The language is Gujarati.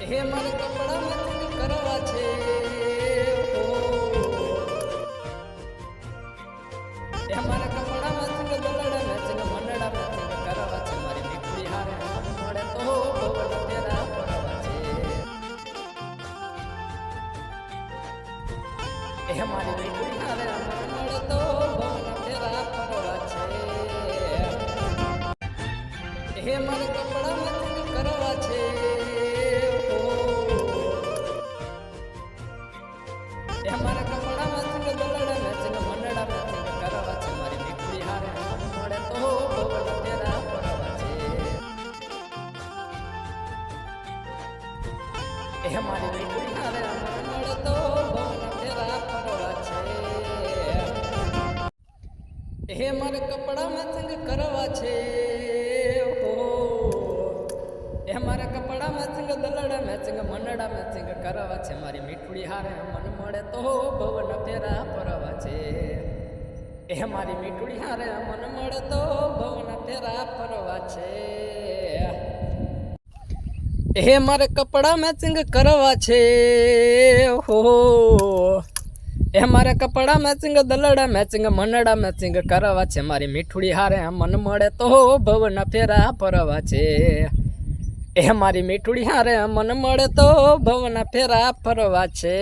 હે મારે કપડા મેચિંગ કરવા છે હે મારે કપડા મેચિંગ દલડા મેચિંગ મનડા મેચિંગ કરવા છે મારી મીઠડી હારે મળે તો ભવન તેરા પરવા છે હે મારી મીઠડી હારે મળે તો ભવન તેરા પરવા છે હે મારે કપડા મેચિંગ કરવા છે हमारे कपड़ा मैचिंग दलड़ा मैचिंग मनड़ा मैचिंग करवा छे मारी मीठड़ी हारे મળે તો ભવન તેરા પરવા છે એ મારી મીઠડી હારે મળે તો ભવન તેરા પરવા છે એ મારે કપડા મેચિંગ કરવા છે એ મારા કપડા મેચિંગ દલડા મેચિંગ મનડા મેચિંગ કરવા છે મારી મીઠડી હારે મન મળે તો ભવન તેરા પરવા છે એ મારી મીઠડી હારે મન મળે તો ભવન તેરા પરવા છે એ મારે કપડા મેચિંગ કરવા છે હો એ મારે કપડા મેચિંગ દલડા મેચિંગ મનડા મેચિંગ કરવા છે મારી મીઠડી હારે મન મળે તો ભવન તેરા પરવા છે એ મારી મીઠડી હારે મન મળે તો ભવન ફેરા ફરવા છે।